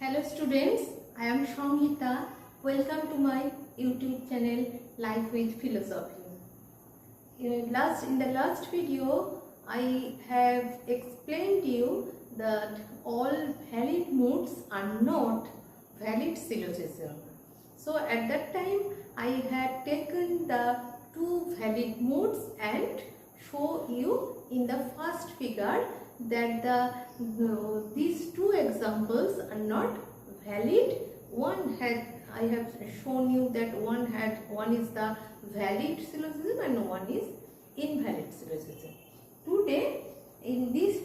Hello students, I am Shangita. Welcome to my YouTube channel Life with Philosophy. In the last video, I have explained you that all valid moods are not valid syllogism. So at that time, I had taken the two valid moods and show you in the first figure that these two examples are not valid. I have shown you that one is the valid syllogism and one is invalid syllogism. Today, in this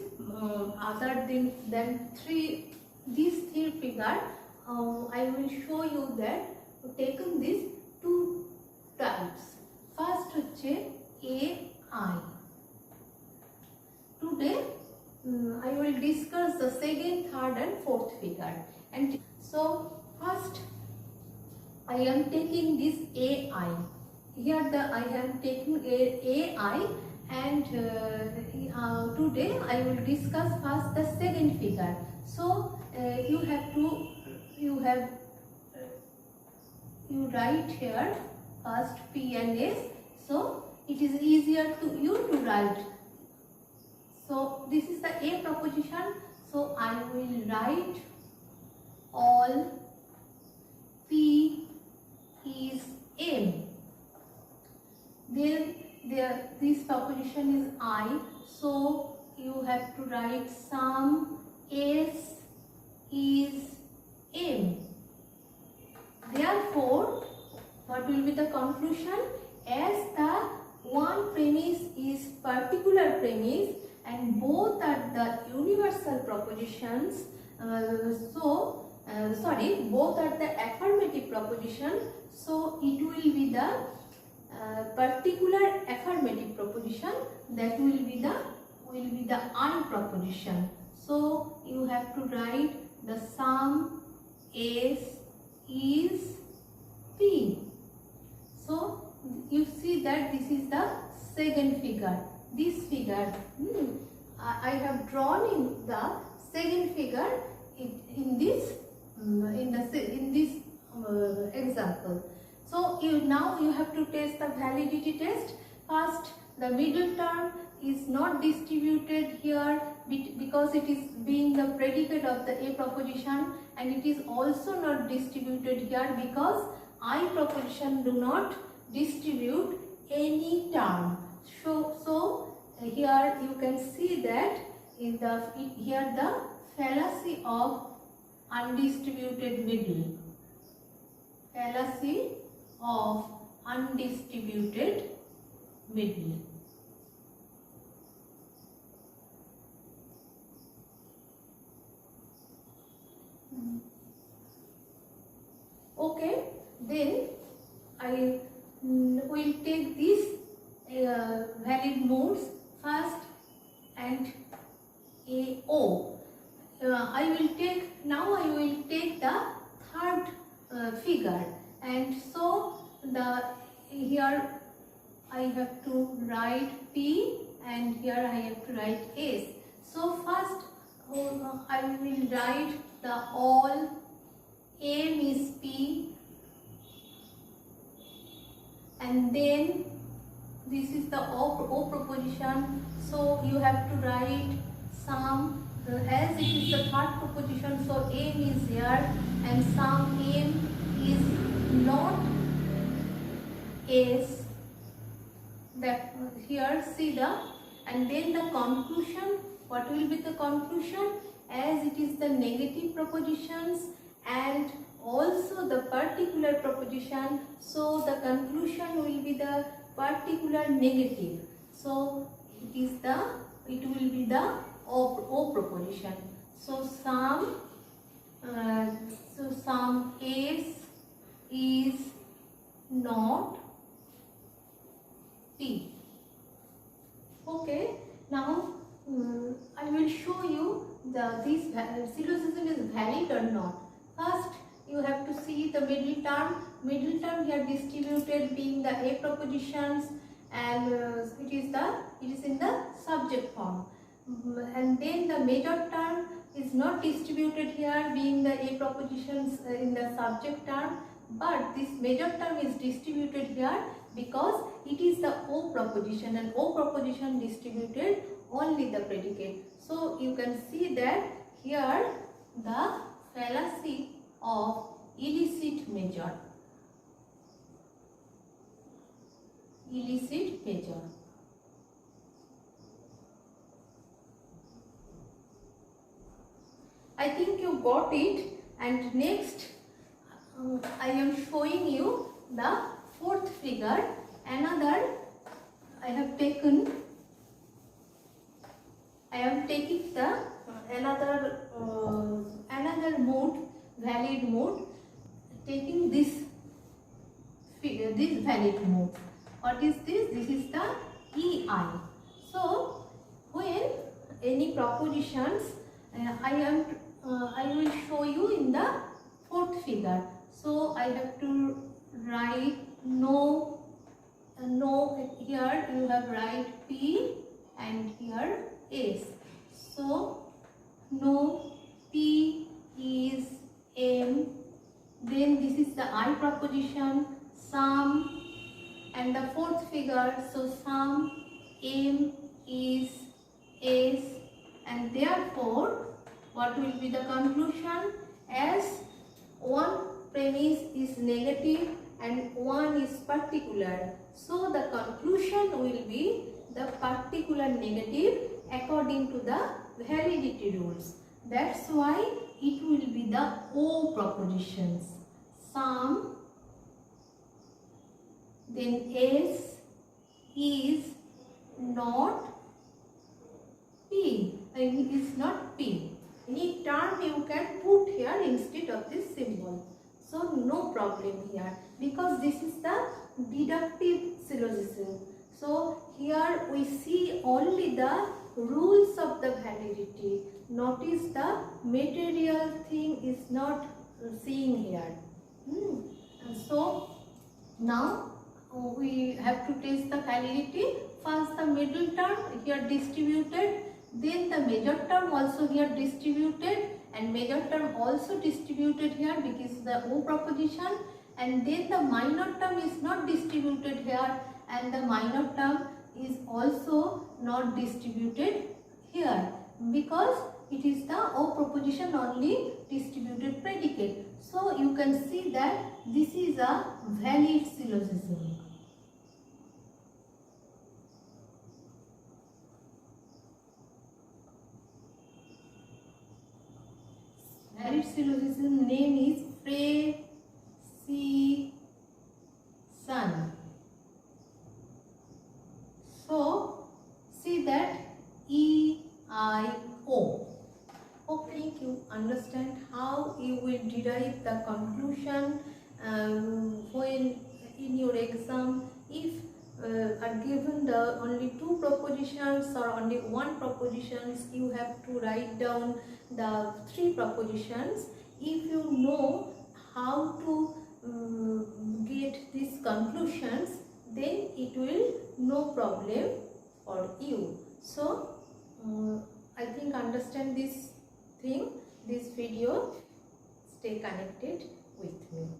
these three figure, I will show you that taken these two types. First হচ্ছে AI. Today I will discuss the second, third and fourth figure. And so first I am taking this AI. Here I am taking AI and today I will discuss first the second figure. So you write here first P and S. So it is easier to write. So this is the A proposition. So I will write all P is M. Then this proposition is I. So you have to write sum S is M. Therefore, what will be the conclusion? As the one premise is particular premise and both are the universal propositions, both are the affirmative proposition, so it will be the particular affirmative proposition, that will be the I proposition. So you have to write the sum S is P. So you see that this is the second figure. This figure I have drawn in the second figure in this example. So now you have to test the validity test. First, the middle term is not distributed here because it is being the predicate of the A proposition, and it is also not distributed here because I proposition do not distribute any term. So here you can see that here the fallacy of undistributed middle. Fallacy of undistributed middle. Okay, then I will take these valid modes first and AO. I will take the third figure, and so here I have to write P and here I have to write S. So first I will write the all M is P, and then this is the O proposition. So you have to write sum, as it is the third proposition, so M is here and sum M is not S. That here see and then the conclusion. What will be the conclusion? As it is the negative propositions and also the particular proposition, so the conclusion will be the particular negative. So it will be the O proposition. So sum S is not P. Okay, now I will show you this syllogism is valid or not. First, you have to see the middle term. Middle term here distributed being the A propositions, and it is in the subject form. And then the major term is not distributed here being the A propositions in the subject term, but this major term is distributed here because it is the O proposition, and O proposition distributed only the predicate. So you can see that here the fallacy of illicit measure. Illicit measure. I think you got it, and next I am showing you the fourth figure. Another I am taking the another mode, valid mode, taking this figure, this valid mode. What is this? This is the EI. So when any propositions, I will show you in the fourth figure. So I have to write no, here you have write P and here S. So no, P is M, then this is the I proposition, sum, and the fourth figure, so sum M is S, and therefore what will be the conclusion? As one premise is negative and one is particular, so the conclusion will be the particular negative according to the validity rules. That's why it will be the O propositions. Sum, then S is not P, it is not P. Any term you can put here instead of this symbol. So no problem here, because this is the deductive syllogism. So here we see only the rules of the validity. Notice the material thing is not seen here. And so now we have to test the validity. First the middle term here distributed, then the major term also here distributed, and major term also distributed here because the O proposition, and then the minor term is not distributed here, and the minor term is also not distributed here because it is the O proposition only distributed predicate. So you can see that this is a valid syllogism. Valid syllogism name is precision. So see that EIO. Hopefully you understand how you will derive the conclusion when in your exam, if are given the only two propositions or only one propositions, you have to write down the three propositions. If you know how to get these conclusions, then it will no problem for you. So I think understand this thing, this video. Stay connected with me.